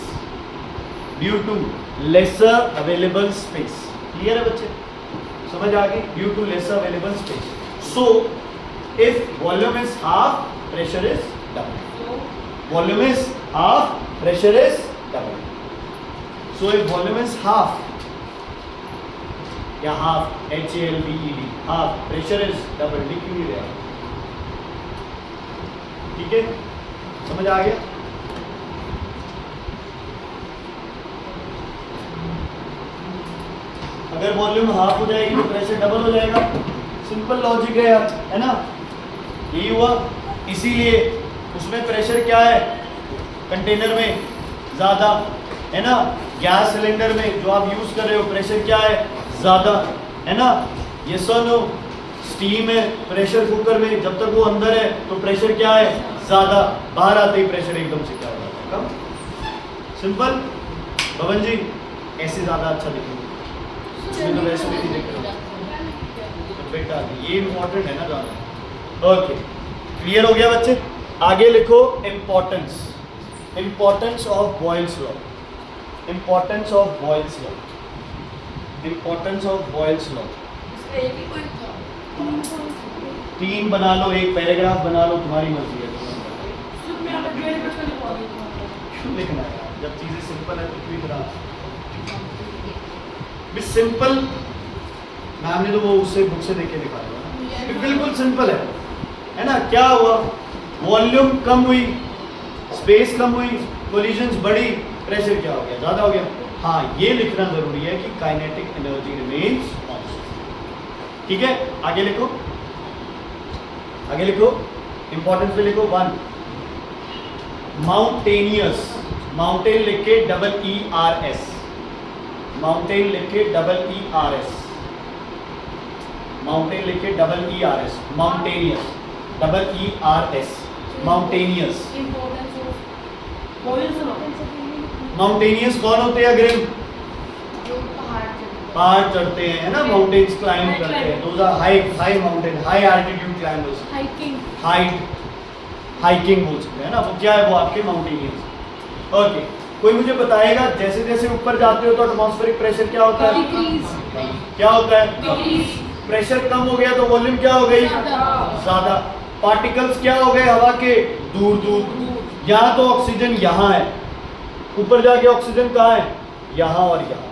due to lesser available space. Clear है बच्चे? समझ आ गई? Due to lesser available space. So if volume is half, pressure is double. Volume is half, pressure is double. So if volume is half, या half, HALVED, half, pressure is double, लिख क्यों नहीं रहा? ठीक है, समझ आ गया? अगर वॉल्यूम हाफ हो जाएगी तो प्रेशर डबल हो जाएगा। सिंपल लॉजिक है यार, है ना? यही हुआ। इसीलिए उसमें प्रेशर क्या है? कंटेनर में ज्यादा, है ना? गैस सिलेंडर में जो आप यूज कर रहे हो प्रेशर क्या है? ज्यादा, है ना? ये सुनो, स्टीम है प्रेशर कुकर में, जब तक वो अंदर है तो प्रेशर क्या है? ज्यादा, बाहर आते ही प्रेशर एकदम से क्या हो जाता है? कम। सिंपल। भवन जी ऐसे ज्यादा अच्छा दिखेगा, इसमें तो वैसे भी नहीं दिख रहा। तो बेटा ये इम्पोर्टेंट है ना ज्यादा। ओके, क्लियर हो गया बच्चे? आगे लिखो importance, importance of Boyle's law, importance of Boyle's law, importance of Boyle's law. तीन बना लो, एक पैराग्राफ बना लो, तुम्हारी मर्जी है। क्यों लिखना है? जब चीजें सिंपल है तो क्यों इतना? सिंपल मैम ने तो वो उससे बुक से देख के दिखाया, बिल्कुल सिंपल है ना? क्या हुआ? वॉल्यूम कम हुई, स्पेस कम हुई, कोलिजन्स बढ़ी, प्रेशर क्या हो गया? ज्यादा हो गया। हाँ, ये लिखना जरूरी है कि काइनेटिक एनर्जी रिमेन्स कांस्टेंट। ठीक है, आगे लिखो, आगे लिखो। इंपॉर्टेंस पे लिखो 1। माउंटेनियस, माउंटेन लिख के EERS, माउंटेन लिख के EERS, माउंटेन लिख के EERS, mountainous EERS, mountainous. Importance of mountainous कौन होते हैं अग्रिम? जो पहाड़ चढ़ते हैं, है ना, माउंटेन्स क्लाइंब करते हैं। Those are high mountain, high altitude climbers, hiking. Hiking बोल सकते हैं ना, वो क्या है, वो आपके माउंटेनियर्स। ओके, कोई मुझे बताएगा जैसे जैसे ऊपर जाते हो तो एटमॉस्फेरिक प्रेशर क्या होता है? Decrease. क्या होता है? Decrease. प्रेशर कम हो गया तो वॉल्यूम क्या हो गई? ज्यादा। पार्टिकल्स क्या हो गए हवा के? दूर दूर। यहाँ तो ऑक्सीजन यहाँ है, ऊपर जाके ऑक्सीजन कहाँ है? यहाँ और यहाँ।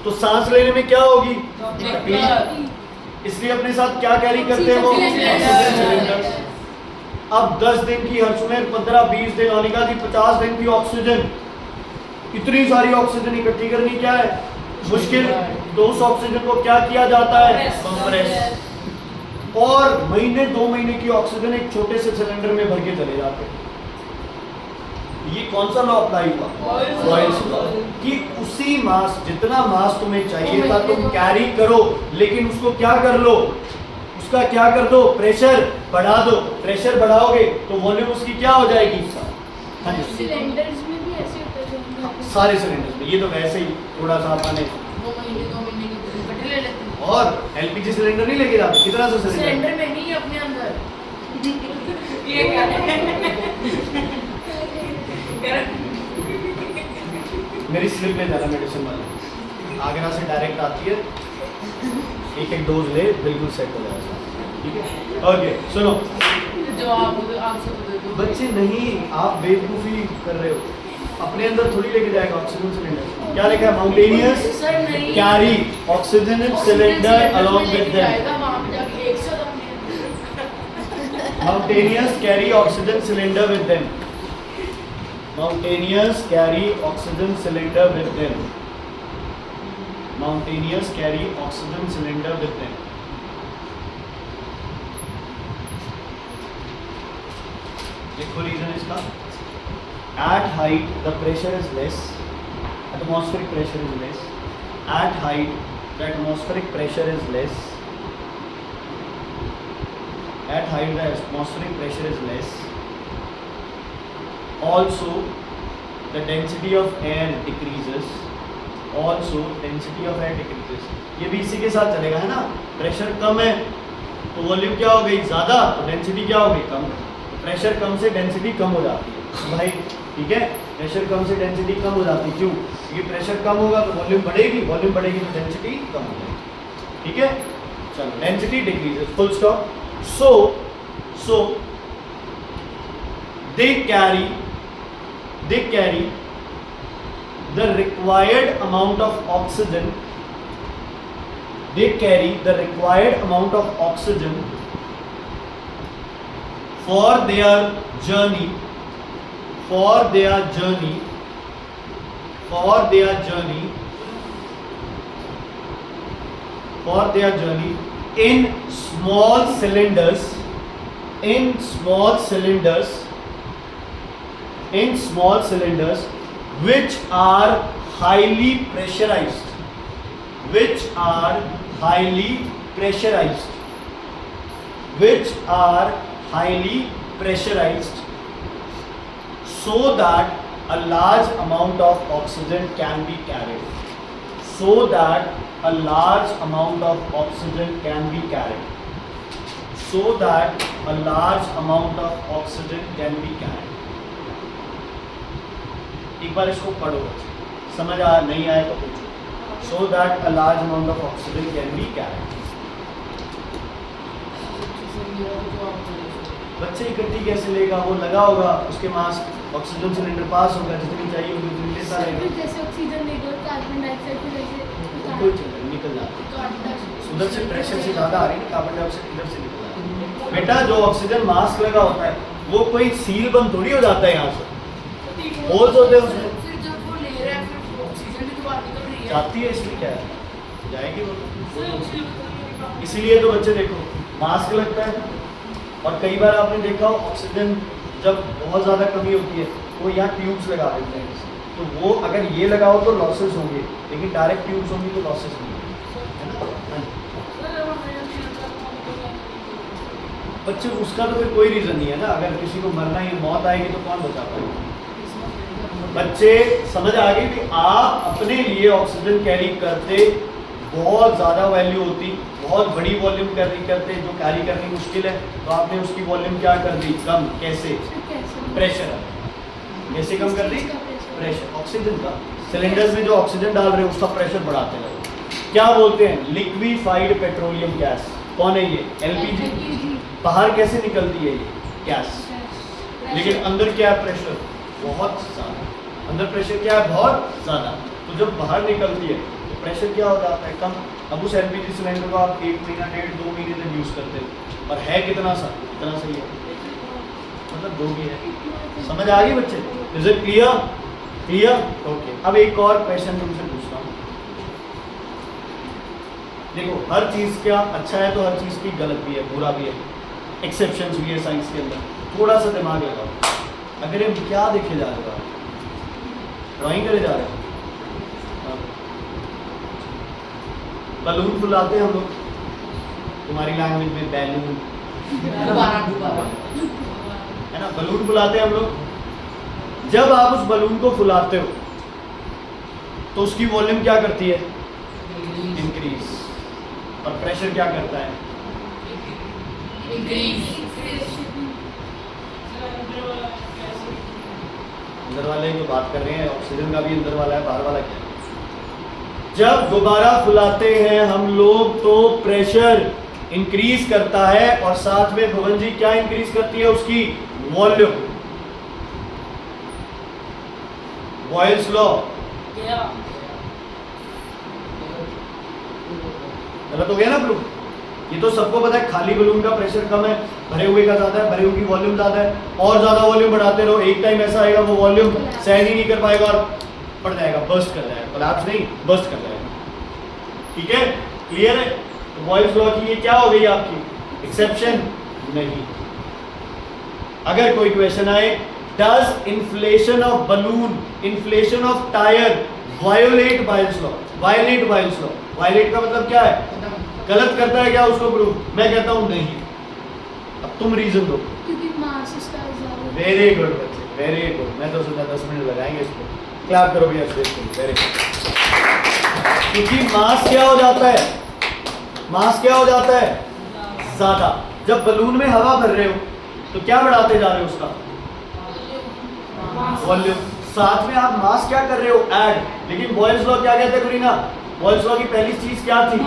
तो सांस लेने में क्या होगी? तकलीफ। इसलिए अपने साथ क्या कैरी करते हैं वो? Oxygen cylinder. अब 10 दिन की हर्षुमेर, 15-20 दिन अनिका जी, 50 दिन की ऑक्सीजन, इतनी सारी ऑक्सीजन इकट्ठी करनी क्या है? मुश्किल। तो उस ऑक्सीजन को क्या किया जाता है? कंप्रेस। और महीने 2 महीने की ऑक्सीजन एक छोटे से सिलेंडर में भर के चले जाते हैं। ये कौन सा लॉ अप्लाई हुआ? Boyle's law. कि उसी मास, जितना मास तुम्हें चाहिए था तुम कैरी करो, लेकिन उसको क्या कर लो? उसका क्या कर दो? प्रेशर बढ़ा दो। प्रेशर बढ़ाओगे तो वॉल्यूम उसकी क्या हो जाएगी? हाँ जी, सिलेंडर्स में भी ऐसे होता है। सारे सिलेंडर्स में। ये तो वैसे ही थोड़ा सा अपने 2 महीने की इकट्ठे ले लेते हैं। और एलपीजी सिलेंडर नहीं लेके जाते, कितना सा सिलेंडर? सिलेंडर में नहीं है अपने अंदर। ये क्या है? मेरी स्लिप में ज़्यादा मेडिसिन वाली आगरा से डायरेक्ट आती है, एक डोज ले, बिल्कुल सेट हो जाएगा। ठीक है, ओके सुनो। जो आप आंसर दे दो। बच्चे नहीं, आप बेवकूफ़ी कर रहे हो। अपने अंदर थोड़ी लेके जाएगा ऑक्सीजन सिलेंडर। क्या लिखा है? माउंटेनियस सर नहीं। Carry oxygen cylinder along with them. जाएगा वहां पे जाके 100 Mountaineers carry oxygen cylinder with them. Mountaineers carry oxygen cylinder with them. Mountaineers carry oxygen cylinder with them. देखो रीजन इसका। At height the pressure is less. Atmospheric pressure is less. At height the atmospheric pressure is less. At height the atmospheric pressure is less. Also the density of air decreases. Also density of air decreases. ये भी इसी के साथ चलेगा, है ना? Pressure कम है तो वॉल्यूम क्या हो गई? ज़्यादा। तो डेंसिटी क्या हो गई? कम। तो प्रेशर कम से डेंसिटी कम हो जाती है भाई। ठीक है, प्रेशर कम से डेंसिटी कम हो जाती है। क्यों? क्योंकि प्रेशर कम होगा तो वॉल्यूम बढ़ेगी, वॉल्यूम बढ़ेगी तो डेंसिटी कम हो जाएगी। ठीक है, चलो density decreases, full stop. So they carry the required amount of oxygen. They carry the required amount of oxygen for their journey. For their journey in small cylinders which are highly pressurized, so that a large amount of oxygen can be carried. So that a large amount of oxygen can be carried. So that a large amount of oxygen can be carried. एक बार इसको पढ़ो, समझ आ नहीं आए तो पूछो। So that a large amount of oxygen can be carried. बच्चे इकट्ठी कैसे लेगा? वो लगा होगा, उसके पास ऑक्सीजन सिलेंडर पास होगा, जितनी चाहिए उतनी लेता रहेगा। जैसे ऑक्सीजन लेगा, कार्बन डाइऑक्साइड फिर कोई चीज़ निकल जाती है। उधर से प्रेशर से ज़्यादा आ रही है, कार्बन डाइऑक्साइड इधर से निकल जाता है। बेटा जो ऑक्सीजन मास्क लगा होता है वो कोई सील बंद थोड़ी हो जाता है यहाँ से, होल्स होते हैं उसमें। फिर जब वो ले रहा है फिर ऑक्सीजन भी तो बाहर निकल रही है। जाती है, इसमें क्या है, जाएगी वो। इसीलिए तो बच्चे देखो, मास्क लगता है, और कई बार आपने देखा हो ऑक्सीजन जब बहुत ज़्यादा कमी होती है वो यहाँ ट्यूब्स लगा देते हैं, तो वो अगर ये लगाओ तो लॉसेस होंगे, लेकिन डायरेक्ट ट्यूब्स होंगी तो लॉसेस नहीं होंगे, है ना? बच्चे उसका तो फिर कोई रीज़न नहीं है ना, अगर किसी को मरना ही मौत आएगी तो कौन बचा पाएगा? बच्चे समझ आ गई कि आप अपने लिए ऑक्सीजन कैरी करते बहुत ज़्यादा वैल्यू होती, बहुत बड़ी वॉल्यूम कैरी करते जो कैरी करनी मुश्किल है, तो आपने उसकी वॉल्यूम क्या कर दी? कम। कैसे? प्रेशर। कैसे कम कर दी? प्रेशर। ऑक्सीजन का सिलेंडर्स में जो ऑक्सीजन डाल रहे हैं उसका प्रेशर बढ़ाते रहो। क्या बोलते हैं? Liquefied petroleum gas. कौन है ये? एलपीजी। बाहर कैसे निकलती है ये गैस, लेकिन अंदर क्या है? प्रेशर बहुत ज़्यादा। अंदर प्रेशर क्या है? बहुत ज़्यादा। तो जब बाहर निकलती है तो प्रेशर क्या हो जाता है? कम। अब उस एलपीजी सिलेंडर को आप 1 महीना, 1.5-2 महीने तक यूज़ करते हो, और है कितना सा? इतना सही है, मतलब 2 भी है। समझ आ गई बच्चे? Is it clear? Clear? Okay. अब एक और क्वेश्चन तुमसे पूछता हूँ। देखो, हर चीज़ का अच्छा है तो हर चीज़ की गलत भी है, बुरा भी है, एक्सेप्शंस भी है साइंस के अंदर। थोड़ा सा दिमाग लगाओ। अगर हम क्या देखे जा रहे हो? ड्राइंग करे जा रहे हो? बलून फुलाते हैं हम लोग, तुम्हारी लैंग्वेज में बैलून है ना, बलून फुलाते हैं हम लोग। जब आप उस बलून को फुलाते हो तो उसकी वॉल्यूम क्या करती है? इंक्रीज। और प्रेशर क्या करता है? अंदर वाले जो बात कर रहे हैं, ऑक्सीजन का भी अंदर वाला है, बाहर वाला क्या है? जब दोबारा फुलाते हैं हम लोग तो प्रेशर इंक्रीज करता है, और साथ में भवन जी क्या इंक्रीज करती है? उसकी वॉल्यूम। बॉयल्स लॉ गलत हो गया ना प्रूफ? ये तो सबको पता है, खाली बलून का प्रेशर कम है, भरे हुए का ज्यादा है, भरे हुए की वॉल्यूम ज्यादा है, और ज्यादा वॉल्यूम बढ़ाते रहो, एक टाइम ऐसा आएगा वो वॉल्यूम सहन ही नहीं कर पाएगा और पड़ जाएगा, बर्स्ट कर जाएगा, कोलैप्स नहीं, बर्स्ट कर जाएगा। ठीक है? क्लियर है? तो बॉयल्स लॉ की ये क्या हो गई आपकी? एक्सेप्शन नहीं। अगर कोई क्वेश्चन आए, does inflation of balloon, inflation of tyre violet Boyle's law? Violet Boyle's law, violet का मतलब क्या है? गलत करता है क्या उसको प्रूव? मैं कहता हूं नहीं। अब तुम रीजन दो। क्योंकि मास इसका ज्यादा। वेरी गुड बच्चे, वेरी गुड। मैं तो सोचा 10 मिनट लगाएंगे इसको। क्लैप करो भैया स्टेज पे। Very good. क्योंकि मास क्या हो जाता है? मास क्या हो जाता है? ज्यादा। जब बलून में हवा भर रहे हो तो क्या बढ़ाते जा रहे हो? उसका वॉल्यूम। साथ में आप मास क्या कर रहे हो? ऐड। लेकिन बॉयल्स लॉ क्या कहते हैं गुरीना? बॉयल्स लॉ की पहली चीज क्या थी?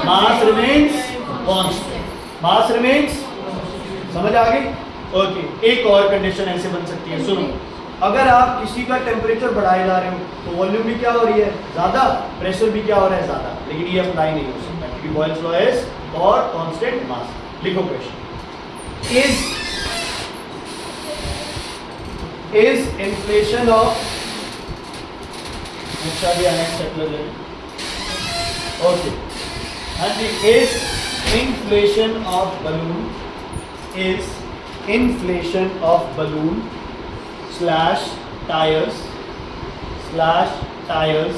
Mass remains constant. Mass remains, समझ आ गई? ओके। एक और कंडीशन ऐसे बन सकती है, सुनो। अगर आप किसी का टेम्परेचर बढ़ाए जा रहे हो तो वॉल्यूम भी क्या हो रही है? ज्यादा, प्रेशर भी क्या हो रहा है? ज्यादा। लेकिन ये अप्लाई नहीं हो सकता क्योंकि Boyle's law is for constant mass. लिखो क्वेश्चन। इज इन्फ्लेशन ऑफ, अच्छा भी नेक्स्ट चैप्टर ले। ओके, हाँ जी। Is inflation of balloon, is inflation of balloon slash tyres slash tyres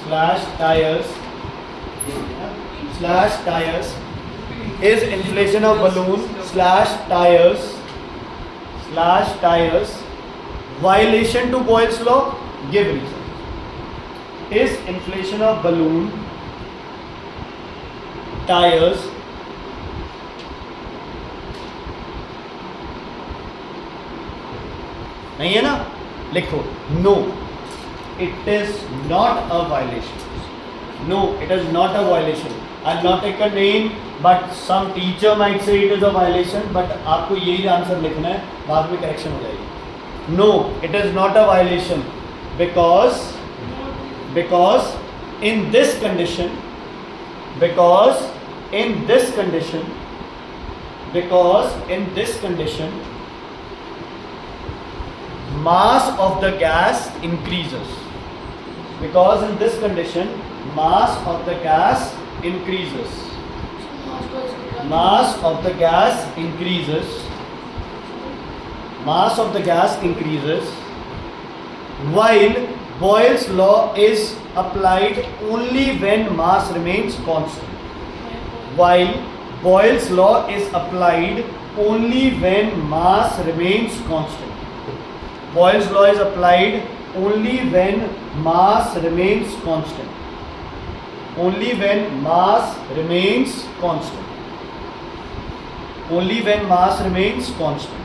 slash tyres slash tyres, is inflation of balloon slash tyres slash tires violation to Boyle's law? Give reason. Is inflation of balloon tires नहीं है ना? लिखो no, it is not a violation. No, it is not a violation. I'll not take a name, but some teacher might say it is a violation, but आपको यही answer लिखना है, बाद में करेक्शन हो जाएगी। No, it is not a violation because in this condition, because in this condition mass of the gas increases. Because in this condition mass of the gas increases. mass of the gas increases, mass of the gas increases while Boyle's law is applied only when mass remains constant. While Boyle's law is applied only when mass remains constant. Boyle's law is applied only when mass remains constant. Only when mass remains constant. Only when mass remains constant.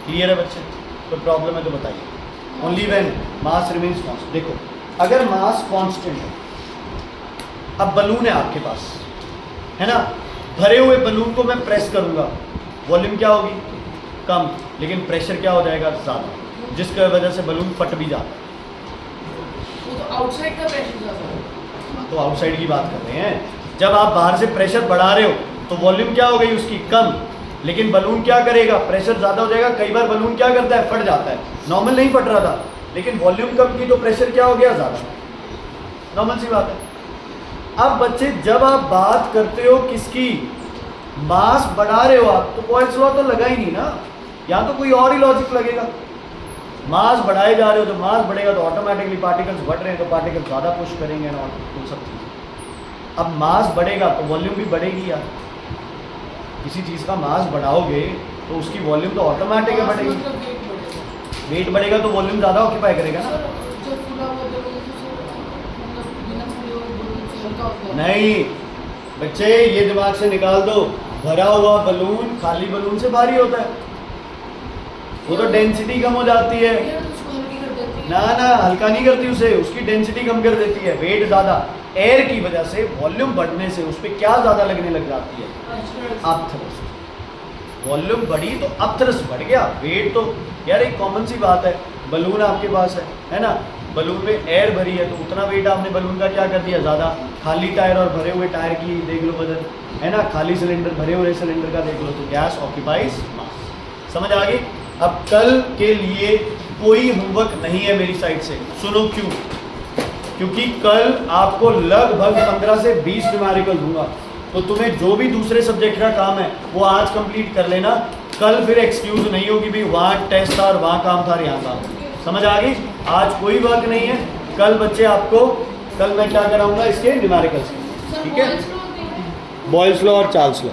Clear है बच्चे? कोई problem है तो बताइए। Only when mass remains constant. देखो अगर mass constant है, अब बलून है आपके पास, है ना, भरे हुए बलून को मैं प्रेस करूंगा, वॉल्यूम क्या होगी? कम, लेकिन प्रेशर क्या हो जाएगा? ज़्यादा, जिसकी वजह से बलून फट भी जाता है। वो तो आउटसाइड का प्रेशर ज़्यादा है। तो आउटसाइड की बात कर रहे हैं। जब आप बाहर से प्रेशर बढ़ा रहे हो तो वॉल्यूम क्या हो गई उसकी? कम, लेकिन बलून क्या करेगा? प्रेशर ज़्यादा हो जाएगा। कई बार बलून क्या करता है? फट जाता है। नॉर्मल नहीं फट रहा था, लेकिन वॉल्यूम कम की तो प्रेशर क्या हो गया? ज़्यादा। नॉर्मल सी बात है। अब बच्चे जब आप बात करते हो किसकी? मास बढ़ा रहे हो आप, तो बॉयल्स लॉ तो लगा ही नहीं ना, यहाँ तो कोई और ही लॉजिक लगेगा। मास बढ़ाए जा रहे हो तो मास बढ़ेगा तो ऑटोमेटिकली पार्टिकल्स बढ़ रहे हैं तो पार्टिकल्स ज़्यादा पुश करेंगे ना, उन सब चीज़। अब मास बढ़ेगा तो वॉल्यूम भी बढ़ेगी यार। किसी चीज़ का मास बढ़ाओगे तो उसकी वॉल्यूम तो ऑटोमेटिक है बढ़ेगी। मतलब वेट बढ़ेगा। वेट बढ़ेगा तो वॉल्यूम ज़्यादा ऑक्यूपाई करेगा ना। जो फूला हुआ बलून मतलब बिना फूले हुए बलून से हल्का होता है। नहीं बच्चे, ये दिमाग से निकाल दो, भरा हुआ बलून खाली बलून से भारी होता है, वो तो डेंसिटी कम हो जाती है। यार तो उसको हल्की कर देती है। ना ना, हल्का नहीं करती उसे, उसकी डेंसिटी कम कर देती है। वेट ज़्यादा, एयर की वजह से वॉल्यूम बढ़ने से उस पर क्या ज़्यादा लगने लग जाती है? अपथ्रस्ट। वॉल्यूम बढ़ी तो अपथ्रस्ट बढ़ गया। वेट तो यार एक कॉमन सी बात है, बलून आपके पास है ना, बलून में एयर भरी है तो उतना वेट आपने बलून का क्या कर दिया? ज़्यादा। खाली टायर और भरे हुए टायर की देख लो वजन, है ना, खाली सिलेंडर भरे हुए सिलेंडर का देख लो, तो गैस ऑक्यूपाइज मास। समझ आ गई? अब कल के लिए कोई होमवर्क नहीं है मेरी साइड से। सुनो क्यों? क्योंकि कल आपको लगभग 15 से 20 न्यूमेरिकल दूंगा, तो तुम्हें जो भी दूसरे सब्जेक्ट का काम है वो आज कंप्लीट कर लेना। कल फिर एक्सक्यूज नहीं होगी भाई वहाँ टेस्ट था और वहाँ काम था और यहाँ काम। समझ आ गई? आज कोई वर्क नहीं है। कल बच्चे आपको, कल मैं क्या कराऊंगा? इसके न्यूमेरिकल्स, ठीक है, बॉयल्स लॉ और चार्ल्स लॉ।